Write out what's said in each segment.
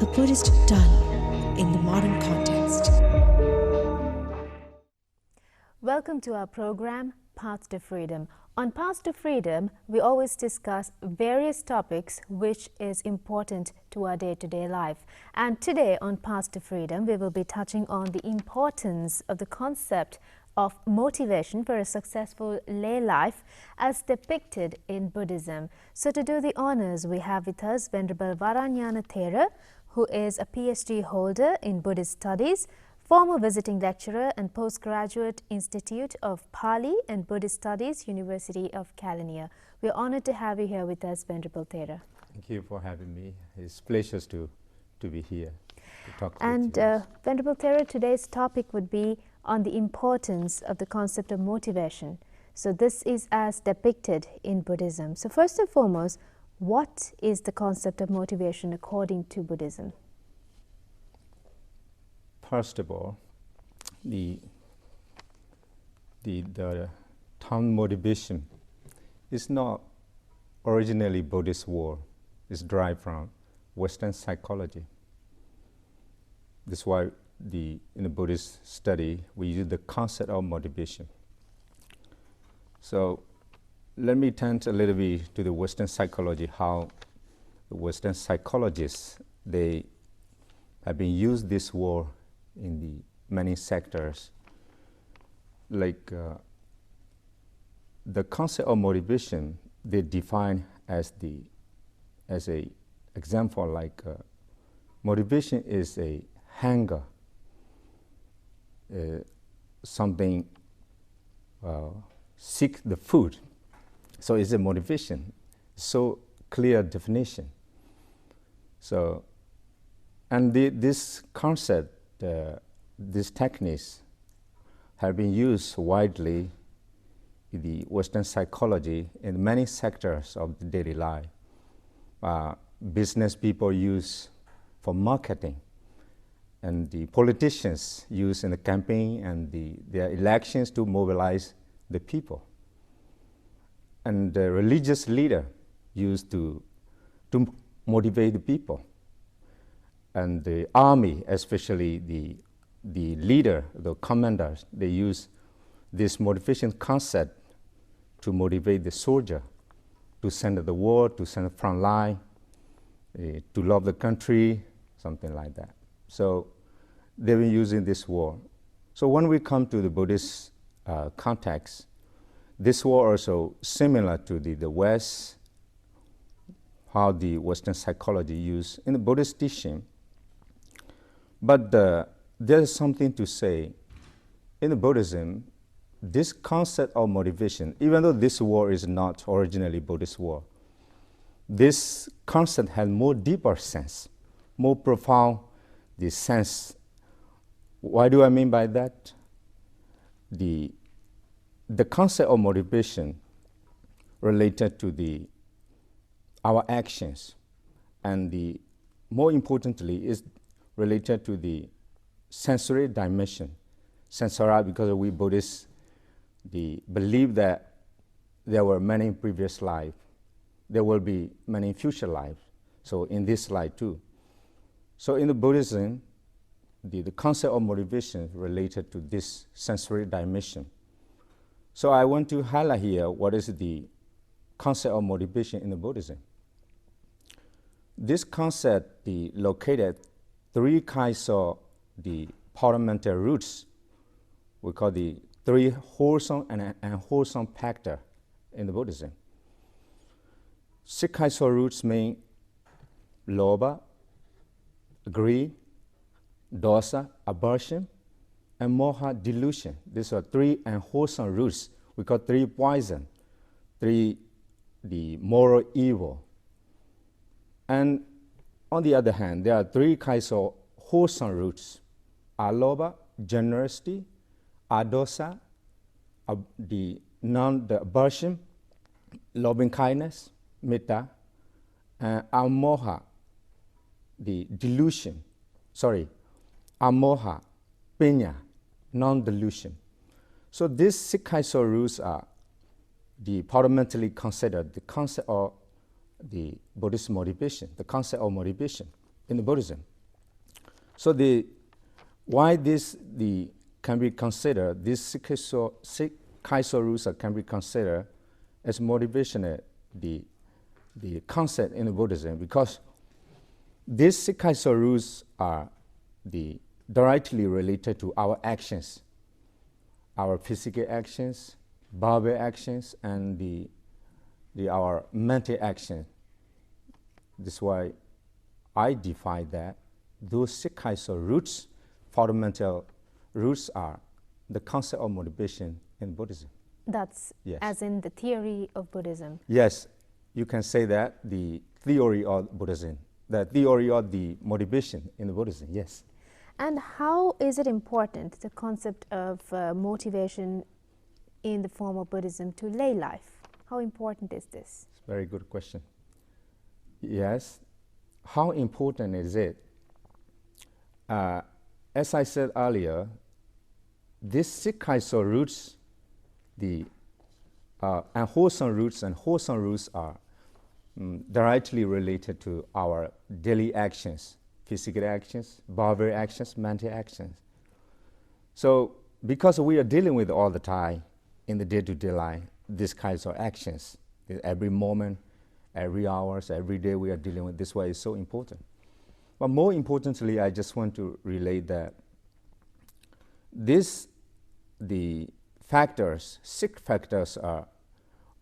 a Buddhist dialogue in the modern context. Welcome to our program, Path to Freedom. On Path to Freedom, we always discuss various topics which is important to our day-to-day life. And today on Path to Freedom, we will be touching on the importance of the concept of motivation for a successful lay life as depicted in Buddhism. So to do the honors, we have with us Venerable Varanyana Thera, who is a PhD holder in Buddhist studies, former visiting lecturer and postgraduate Institute of Pali and Buddhist Studies, University of California. We are honored to have you here with us, Venerable Thera. Thank you for having me. It's a pleasure to be here to talk to and you. Venerable Thera, today's topic would be on the importance of the concept of motivation. So this is as depicted in Buddhism. So first and foremost, what is the concept of motivation according to Buddhism? First of all, the term motivation is not originally Buddhist word. It's derived from Western psychology. That's why in the Buddhist study, we use the concept of motivation. So let me turn a little bit to the Western psychology, how the Western psychologists, they have been used this word in the many sectors. Like the concept of motivation, they define as a example, like motivation is a hunger, something seek the food. So it's a motivation, so clear definition. So, and this concept, these techniques have been used widely in the Western psychology in many sectors of the daily life. Business people use for marketing, and the politicians use in the campaign and their elections to mobilize the people. And the religious leader used to motivate the people. And the army, especially the leader, the commanders, they use this motivation concept to motivate the soldier to send the war, to send the front line, to love the country, something like that. So they've been using this word. So when we come to the Buddhist context, this word also similar to the West, how the Western psychology used in the Buddhist teaching. But there's something to say. In the Buddhism, this concept of motivation, even though this word is not originally Buddhist word, this concept has more deeper sense, more profound the sense. Why do I mean by that? The concept of motivation related to our actions, and more importantly is related to the sensory dimension. Sensory, because we Buddhists believe that there were many previous lives, there will be many future lives, so in this life too. So in the Buddhism, the concept of motivation is related to this sensory dimension. So I want to highlight here what is the concept of motivation in the Buddhism. This concept located three kinds of the fundamental roots. We call the three wholesome and unwholesome factors in the Buddhism. Six kinds of roots mean lobha, greed, dosa, aversion, and moha, delusion. These are three unwholesome roots. We call three poison, the moral evil. And on the other hand, there are three kinds of wholesome roots: alobha, generosity; adosa, the aversion, loving kindness, metta; and amoha, the delusion. Amoha, penya, non-delusion. So these six kinds of roots are fundamentally considered the concept of the Buddhist motivation, the concept of motivation. in the Buddhism. So why this can be considered, these Kaiso rules can be considered as motivational, the concept in the Buddhism, because these Kaiso rules are directly related to our actions, our physical actions, verbal actions, and our mental action. This is why I define that those Kaiso roots, fundamental roots, are the concept of motivation in Buddhism. That's Yes. as in the theory of Buddhism. Yes, you can say that, the theory of Buddhism, the theory of the motivation in the Buddhism, yes. And how is it important, the concept of motivation in the form of Buddhism, to lay life? How important is this? It's a very good question. Yes, how important is it? As I said earlier, these Kaiso roots, the unwholesome roots and wholesome roots are directly related to our daily actions, physical actions, verbal actions, mental actions. So because we are dealing with all the time in the day-to-day life, these kinds of actions, every moment, every hours, every day we are dealing with, this way is so important. But more importantly, I just want to relate that the factors, 6 factors, are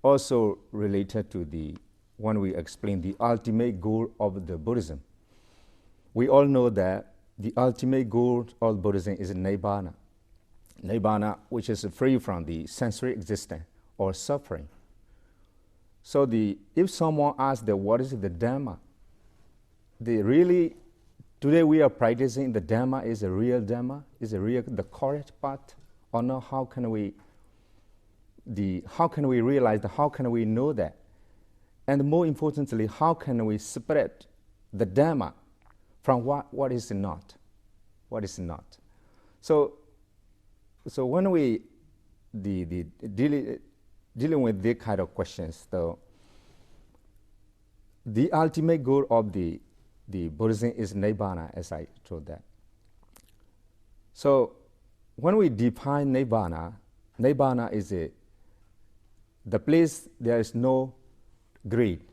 also related to when we explain the ultimate goal of the Buddhism. We all know that the ultimate goal of Buddhism is Nibbana. Nibbana, which is free from the sensory existence or suffering. So if someone asks what is the Dhamma, today we are practicing the Dhamma is a real Dhamma, is a real, the correct path, or not? How can we realize that? How can we know that? And more importantly, how can we separate the Dhamma from what is not? What is not? So when we dealing with these kind of questions, though, the ultimate goal of the Buddhism is Nibbana, as I told that. So when we define Nibbana, Nibbana is the place there is no greed,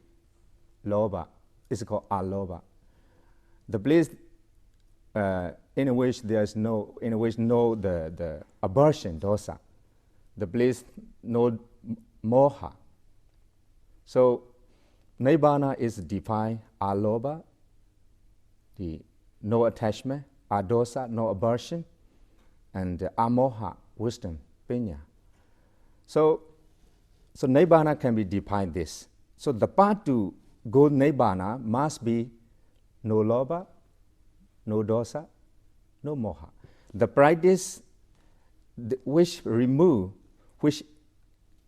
lobha, is called alobha. The place in which there is no the aversion, dosa. The place no moha. So Nibbana is defined alobha, the no attachment, adosa, no aversion, and amoha, wisdom, pinya. So Nibbana can be defined this. So the path to go Nibbana must be no lobha, no dosa, no moha. The practice which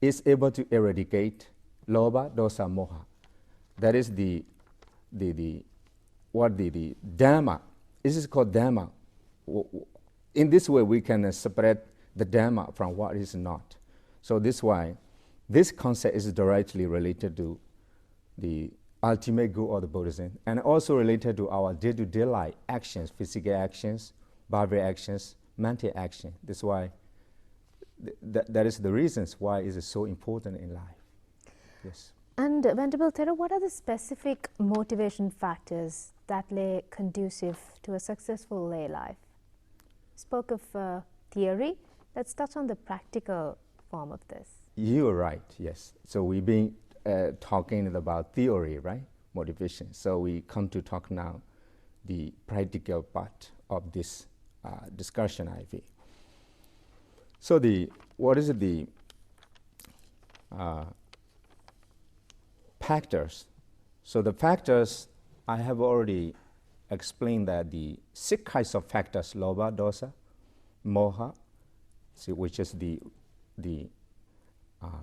is able to eradicate lobha, dosa, moha. That is the Dhamma. This is called Dhamma. In this way, we can separate the Dhamma from what is not. So this is why this concept is directly related to the ultimate goal of the Buddhism, and also related to our day-to-day life actions, physical actions, verbal actions, mental action. That's why that is the reasons why it is so important in life. Yes. And Venerable Thera, what are the specific motivation factors that lay conducive to a successful lay life? Spoke of theory. Let's touch on the practical form of this. You are right, yes. So we've been talking about theory, right? Motivation. So we come to talk now the practical part of this discussion, I think. So what is the factors? So the factors, I have already explained that the 6 kinds of factors, lobha, dosa, moha, which is the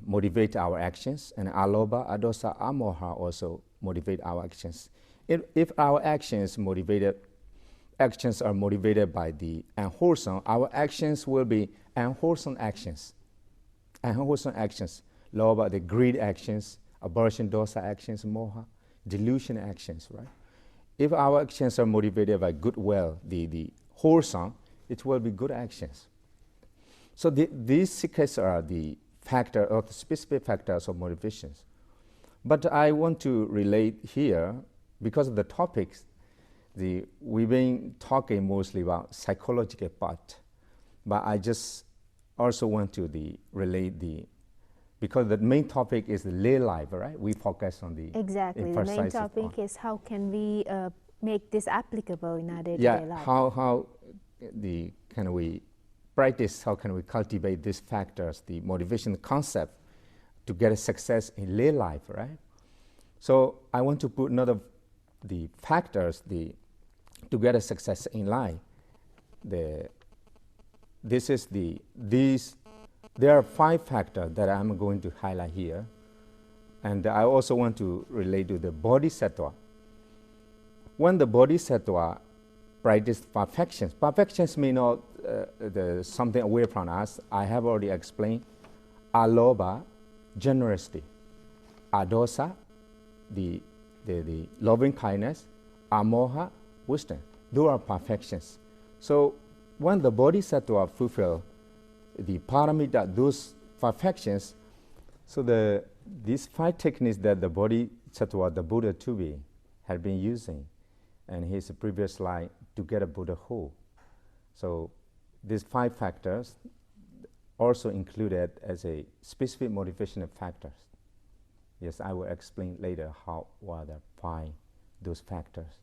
motivate our actions, and alobha, adosa, amoha also motivate our actions. If our actions are motivated by the unwholesome, our actions will be unwholesome actions. Unwholesome actions, lobha, the greed actions, aversion, dosa actions, moha, delusion actions, right? if our actions are motivated by goodwill, the wholesome, it will be good actions. So these secrets are the factor or the specific factors of motivations. But I want to relate here, because of the topics, we've been talking mostly about psychological part, but I just also want to relate because the main topic is the lay life, right? We focus on the exactly. The main topic is how can we make this applicable in our day-to-day life. How can we practice? How can we cultivate these factors, the motivation concept, to get a success in lay life, right? So I want to put another the factors to get a success in life. There are 5 factors that I'm going to highlight here, and I also want to relate to the bodhisattva. When the bodhisattva practice perfections may not something away from us. I have already explained. Alobha, generosity. Adosa, the loving kindness. Amoha, wisdom. Those are perfections. So when the bodhisattva fulfill the paramita, those perfections, so these 5 techniques that the bodhisattva, the Buddha to be, had been using in his previous life to get a Buddha whole. So these 5 factors also included as a specific motivational factors. Yes, I will explain later what are those factors.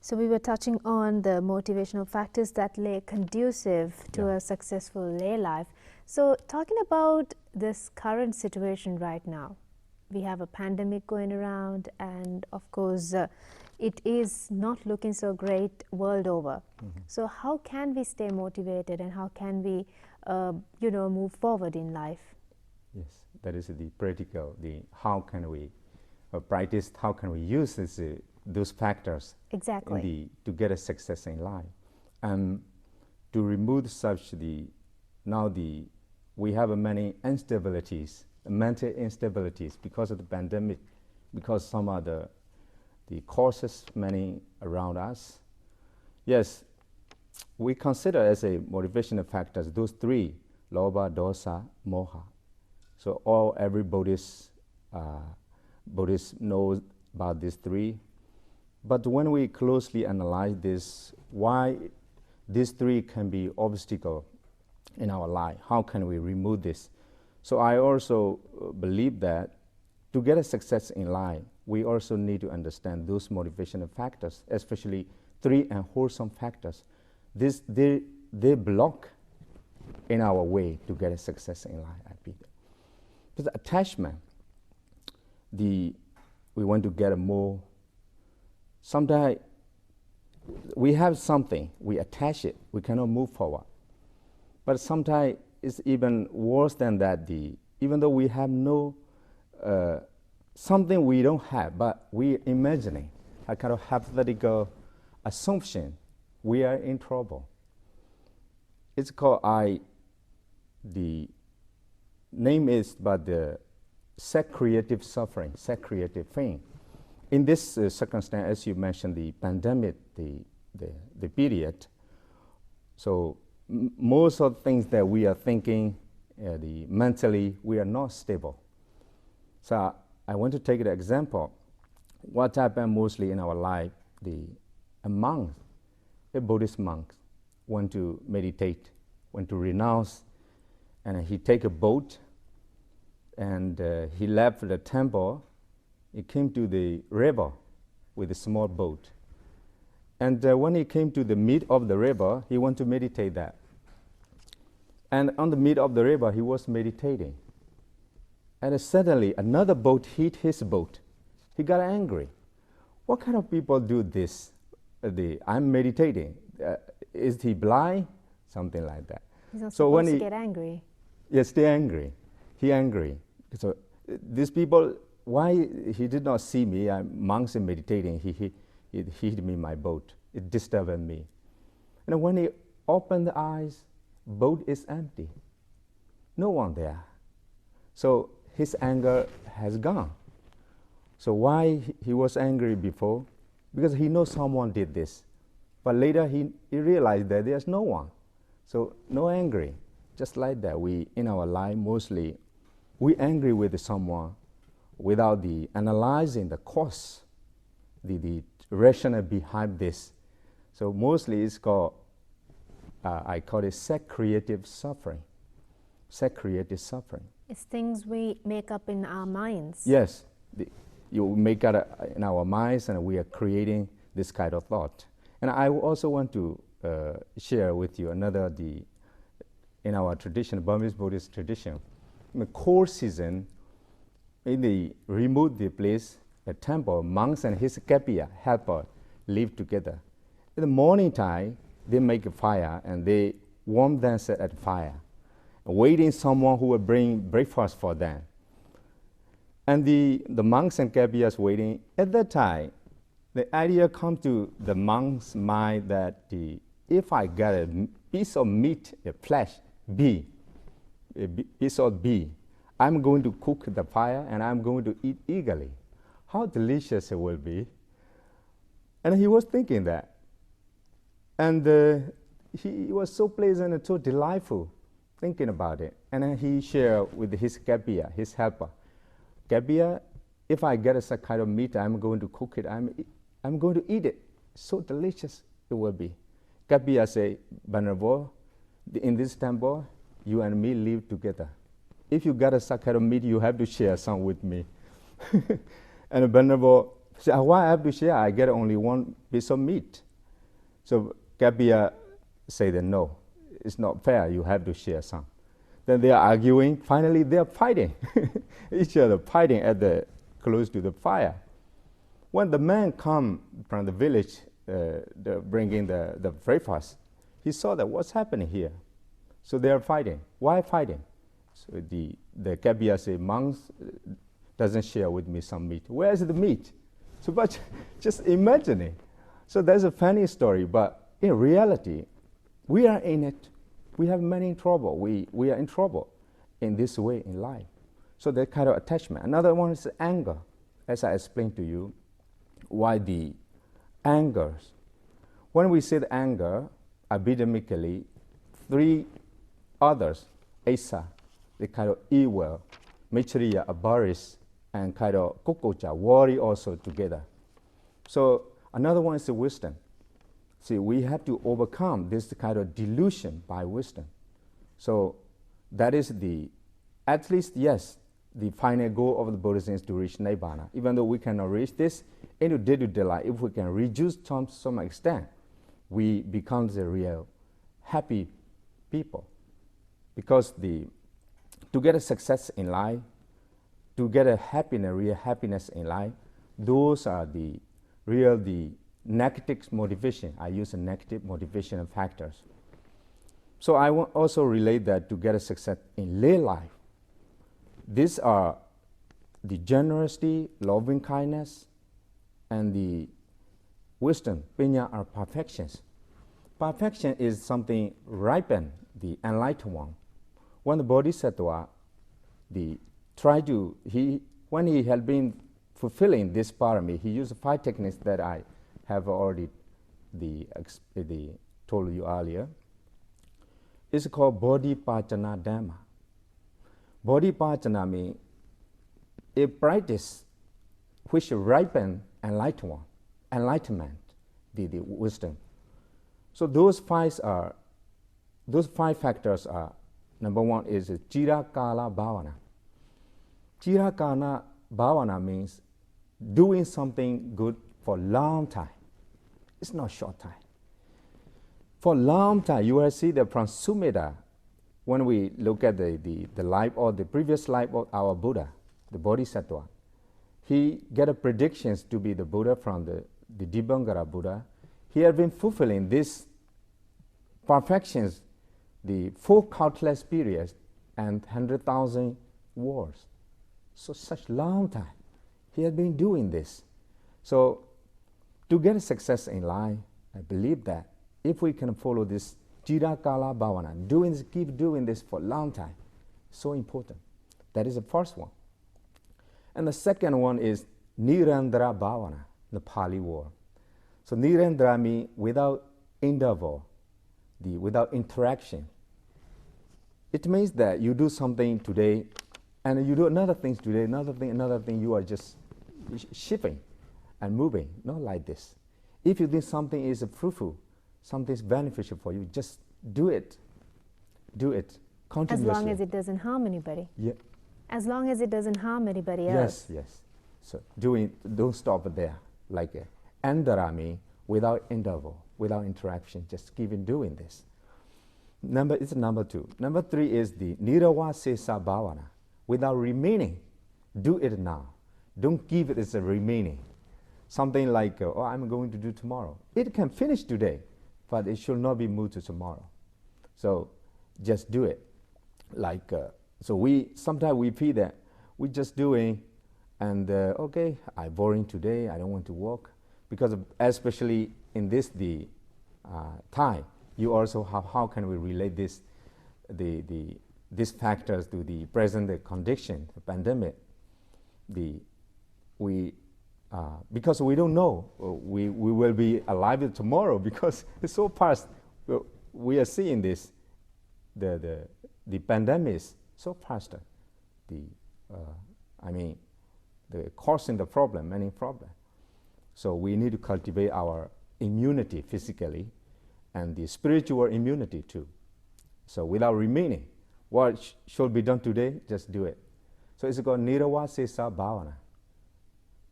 So we were touching on the motivational factors that lay conducive to a successful lay life. So talking about this current situation right now, we have a pandemic going around, and of course it is not looking so great world over. So how can we stay motivated, and how can we move forward in life? Yes, that is the practical, how can we practice, how can we use those factors exactly to get a success in life, and to remove such we have many instabilities, mental instabilities because of the pandemic, because some of the causes many around us. Yes, we consider as a motivational factors those 3: lobha, dosa, moha. So every Buddhist knows about these 3. But when we closely analyze this, why these 3 can be obstacle in our life, how can we remove this? So I also believe that to get a success in life, we also need to understand those motivational factors, especially 3 and wholesome factors. They block in our way to get a success in life, I believe. Because attachment, we want to get a more. Sometimes we have something, we attach it, we cannot move forward. But sometimes it's even worse than that. Even though we have something we don't have, but we imagining a kind of hypothetical assumption, we are in trouble. It's called the name is but the self-creative suffering, self-creative pain. In this circumstance, as you mentioned, the pandemic, the period, so most of the things that we are thinking, mentally, we are not stable. So I want to take an example. What happened mostly in our life, a Buddhist monk, went to meditate, went to renounce, and he take a boat, and he left the temple. He came to the river with a small boat. And when he came to the mid of the river, he wanted to meditate that. And on the mid of the river, he was meditating. And suddenly, another boat hit his boat. He got angry. What kind of people do this? I'm meditating. Is he blind? Something like that. He's not supposed to get angry. Yes, stay angry. He angry. So these people, why he did not see me? I'm monks in meditating. He hit me in my boat. It disturbed me. And when he opened the eyes, boat is empty. No one there. So his anger has gone. So why he was angry before? because he knows someone did this. But later he realized that there's no one. So no angry. Just like that, we, in our life, mostly, we angry with someone without the analyzing the cause, the rationale behind this. So mostly it's called, I call it self-creative suffering. Self-creative suffering. It's things we make up in our minds. Yes, you make it in our minds, and we are creating this kind of thought. And I also want to share with you another, in our tradition, Burmese Buddhist tradition, in the cold season, in the remote place, the temple, monks and his kapia helper live together. In the morning time, they make a fire and they warm themselves at fire, waiting someone who will bring breakfast for them. And the monks and kapias waiting. At that time, the idea comes to the monk's mind that if I get a piece of meat, a flesh, piece of bee, I'm going to cook the fire and I'm going to eat eagerly. How delicious it will be. And he was thinking that. And he was so pleasant and so delightful thinking about it. And then he shared with his kapia, his helper. Kapia, if I get a kind of meat, I'm going to cook it. I'm going to eat it. So delicious it will be. Kapia say, Venerable, in this temple, you and me live together. If you get a kind of meat, you have to share some with me. And the Venerable said, why I have to share? I get only one piece of meat. So Kapia said, no, it's not fair. You have to share some. Then they are arguing. Finally, they are fighting. Each other fighting close to the fire. When the man come from the village bringing the breakfast, he saw that what's happening here. So they are fighting. Why fighting? So the Kapia say, monks doesn't share with me some meat. Where is the meat? So but just imagining. So that's a funny story, but in reality, we are in it. We have many trouble. We are in trouble in this way in life. So that kind of attachment. Another one is anger. As I explained to you, why the angers. When we say the anger, epidemically, three others, Asa, the kind of evil, Maitreya, avarice, and kind of Kokocha, worry also together. So another one is the wisdom. See, we have to overcome this kind of delusion by wisdom. So that is at least, yes, the final goal of the Buddhism is to reach Nibbana. Even though we cannot reach this, into day-to-day life, if we can reduce to some extent, we become the real happy people. Because to get a success in life, to get a happiness, real happiness in life, those are the negative motivation. I use the negative motivation factors. So I want also relate that to get a success in lay life. These are the generosity, loving kindness, and the wisdom. Pinya are perfections. Perfection is something ripened, the enlightened one. When the Bodhisattva, when he had been fulfilling this parami, he used 5 techniques that I have already told you earlier. It's called Bodhipajana Dhamma. Bodhipajana means a practice which ripen enlightenment, the wisdom. So those 5 factors are, number 1 is Chirakala Bhavana. Chirakala Bhavana means doing something good for a long time. It's not short time. For a long time, you will see that from Sumedha, when we look at the life or the previous life of our Buddha, the Bodhisattva, he get a predictions to be the Buddha from the Dibbangara Buddha. He had been fulfilling these perfections, the 4 countless periods and 100,000 wars. So such long time. He has been doing this. So to get a success in life, I believe that if we can follow this Chirakala Bhavana, keep doing this for a long time, so important. That is the first one. And the second one is Nirandara Bhavana, the Pali word. So Nirandrami without interval, without interaction. It means that you do something today, and you do another thing today, another thing. You are just shifting and moving, not like this. If you think something is fruitful, something is beneficial for you, just do it. Do it continuously. As long as it doesn't harm anybody. Yeah. As long as it doesn't harm anybody else. Yes. So don't stop there. Like Andarami without interval, without interaction, just keep on doing this. Number 2. Number 3 is the Nirava Sesa Bhavana, without remaining. Do it now. Don't give it as a remaining. Something like, I'm going to do tomorrow. It can finish today, but it should not be moved to tomorrow. So just do it. Like, so sometimes we feel that we're just doing, and okay, I'm boring today, I don't want to work. Because especially in this time, you also have, how can we relate these factors to the present condition, the pandemic? Because we don't know we will be alive tomorrow, because it's so fast. We are seeing this, the pandemic is so fast. The causing the problem, many problems. So we need to cultivate our immunity physically and the spiritual immunity too. So without remaining, what should be done today, just do it. So it's called Nirava Sesa Bhavana.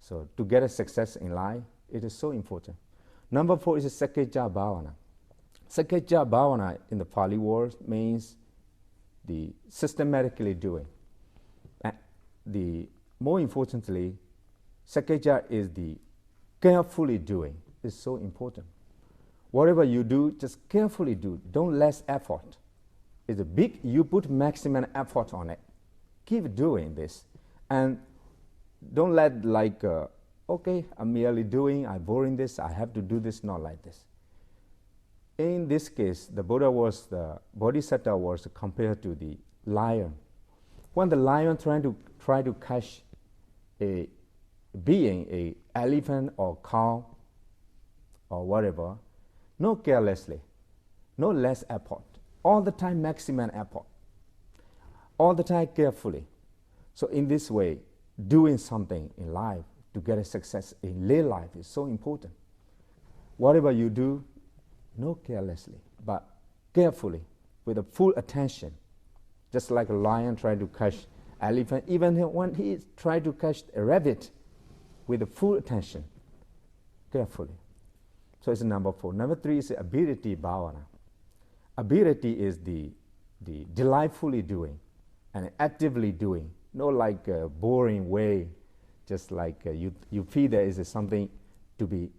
So to get a success in life, it is so important. Number 4 is Sakeja Bhavana. Sakeja Bhavana in the Pali word means the systematically doing. More importantly, Sakeja is the carefully doing. It's so important. Whatever you do, just carefully do. Don't less effort. It's a big, you put maximum effort on it. Keep doing this. And don't let okay, I'm merely doing, I'm boring this, I have to do this, not like this. In this case, the Bodhisattva was compared to the lion. When the lion try to catch a being, a elephant or cow or whatever, no carelessly, no less effort, all the time maximum effort, all the time carefully. So in this way, doing something in life to get a success in lay life is so important. Whatever you do, no carelessly, but carefully, with a full attention. Just like a lion trying to catch elephant, even when he tried to catch a rabbit, with a full attention, carefully. So it's number 4. Number 3 is ability bhavana. Ability is the delightfully doing and actively doing, not like a boring way, just like you feel there is something to be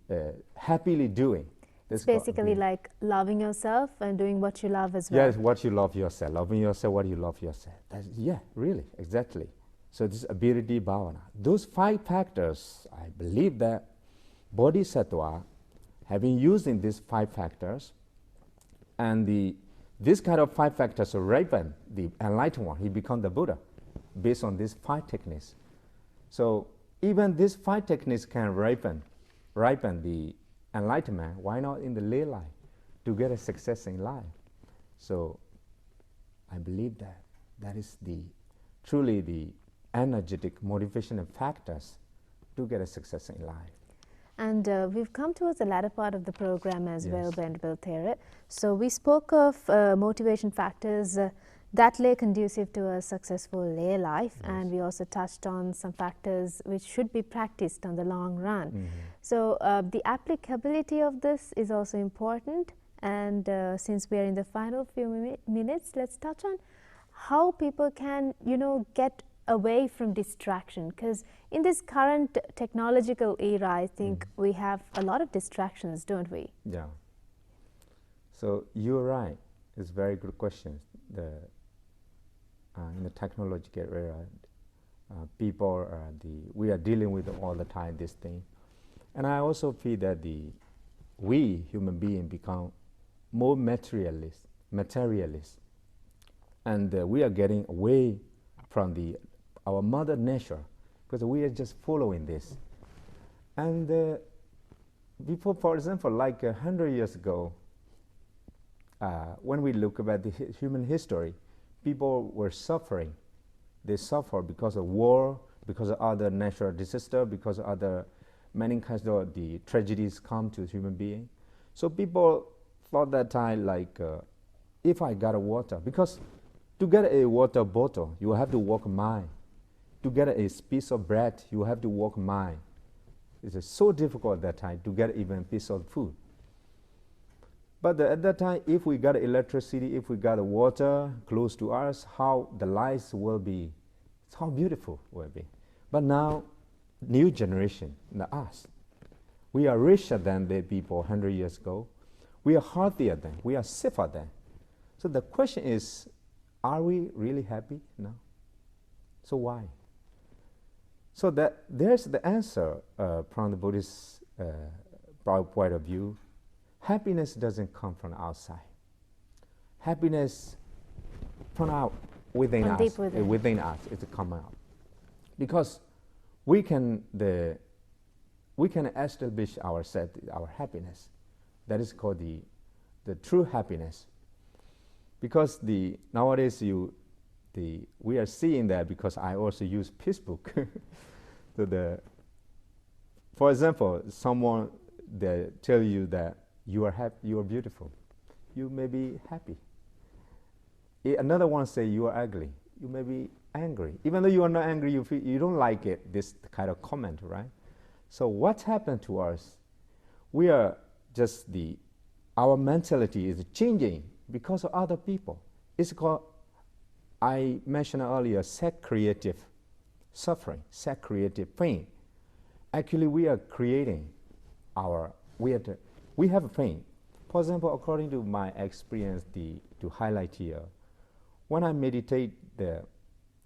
happily doing. It's basically like loving yourself and doing what you love as well. Yes, what you love yourself, loving yourself, what you love yourself. Yeah, really, exactly. So this ability bhavana. Those 5 factors, I believe that Bodhisattva, having using these 5 factors, and this kind of 5 factors ripen the enlightened one, he become the Buddha, based on these 5 techniques. So even these 5 techniques can ripen the enlightenment. Why not in the lay life to get a success in life? So I believe that is truly the energetic motivational factors to get a success in life. And we've come towards the latter part of the program as Yes. well, Venerable Thera. So we spoke of motivation factors that lay conducive to a successful lay life, Yes. and we also touched on some factors which should be practiced on the long run. Mm-hmm. So the applicability of this is also important, and since we are in the final few minutes, let's touch on how people can, get away from distraction, because in this current technological era, I think we have a lot of distractions, don't we? Yeah. So you're right. It's a very good question. In the technological era, people we are dealing with all the time this thing, and I also feel that we human beings become more materialist, and we are getting away from our mother nature, because we are just following this. And before, for example, like 100 years ago, when we look at the human history, people were suffering. They suffer because of war, because of other natural disaster, because of other many kinds of the tragedies come to human being. So people thought that time like, if I got a water, because to get a water bottle, you have to walk a mile. To get a piece of bread, you have to walk a mile. It's so difficult at that time to get even a piece of food. But at that time, if we got electricity, if we got water close to us, how the lives will be, how beautiful will be. But now, new generation, us, we are richer than the people 100 years ago. We are healthier than, we are safer than. So the question is, are we really happy now? So why? So that there's the answer from the Buddhist point of view. Happiness doesn't come from outside. Happiness from out within us. Within us, it's come out. Because we can establish our happiness. That is called the true happiness. Because nowadays we are seeing that, because I also use Facebook. So for example, someone tell you that you are happy, you are beautiful, you may be happy. Another one say you are ugly, you may be angry. Even though you are not angry, you don't like it, this kind of comment, right? So what happened to us? We are just our mentality is changing because of other people. It's called, I mentioned earlier, self-creative suffering, self-creative pain. Actually, we are creating we have a pain. For example, according to my experience, to highlight here, when I meditate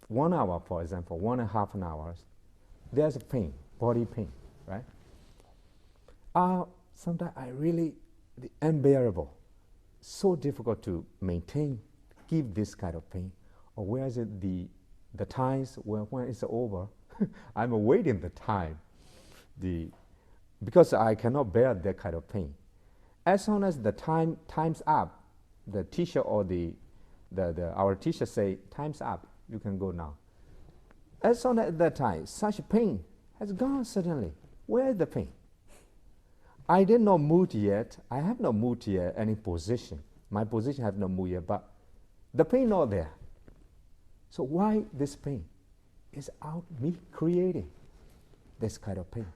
1 hour, for example, 1.5 hours, there's a pain, body pain, right? Sometimes I really, unbearable, so difficult to maintain, give this kind of pain. Or where is it the times when it's over, I'm awaiting the time, because I cannot bear that kind of pain. As soon as the time's up, the teacher or our teacher say, time's up, you can go now. As soon as that time, such pain has gone suddenly. Where is the pain? I did not move yet. I have not moved yet any position. My position have not moved yet, but the pain not there. So why this pain? It's out me creating this kind of pain.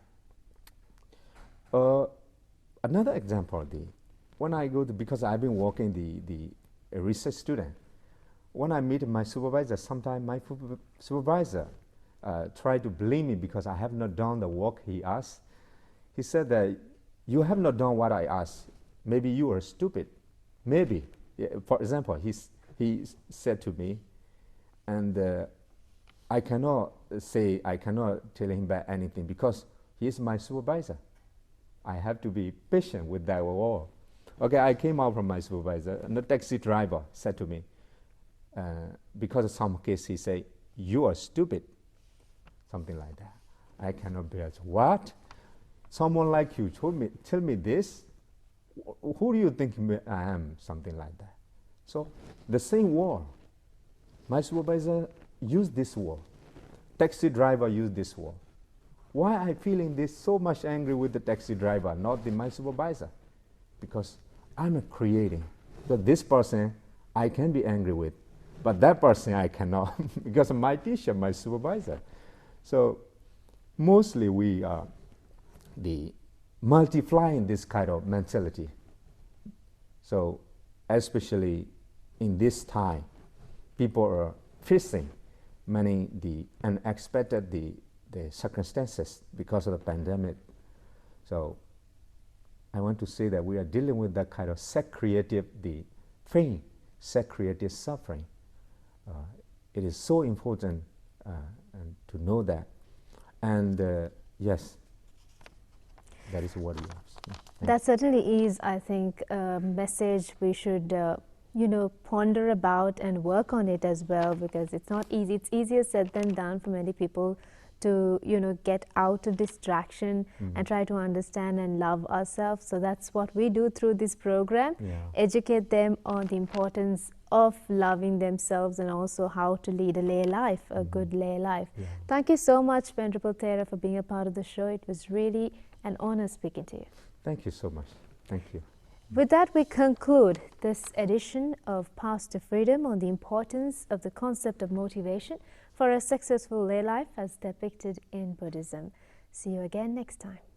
Another example, when I go because I've been working a research student. When I meet my supervisor, sometimes my supervisor tried to blame me because I have not done the work he asked. He said that you have not done what I asked. Maybe you are stupid. Maybe. For example, he said to me, and I cannot tell him back anything because he is my supervisor. I have to be patient with that wall. Okay, I came out from my supervisor, and the taxi driver said to me, because of some case, he said, you are stupid, something like that. I cannot bear it. What? Someone like you tell me this? Who do you think I am? Something like that. So the same word. My supervisor used this word. Taxi driver used this word. Why I feeling this so much angry with the taxi driver, not my supervisor? Because I'm creating. So this person I can be angry with, but that person I cannot because of my teacher, my supervisor. So mostly we are multiplying this kind of mentality. So especially in this time, people are facing many unexpected the circumstances because of the pandemic. So I want to say that we are dealing with that kind of self-creative pain, self-creative suffering. It is so important and to know that. And yes, that is what you asked. That certainly is, I think, a message we should ponder about and work on it as well, because it's not easy. It's easier said than done for many people to, get out of distraction and try to understand and love ourselves. So that's what we do through this program. Yeah. Educate them on the importance of loving themselves and also how to lead a lay life, a good lay life. Yeah. Thank you so much, Venerable Thera, for being a part of the show. It was really an honor speaking to you. Thank you so much. Thank you. With that, we conclude this edition of Path to Freedom on the importance of the concept of motivation for a successful lay life as depicted in Buddhism. See you again next time.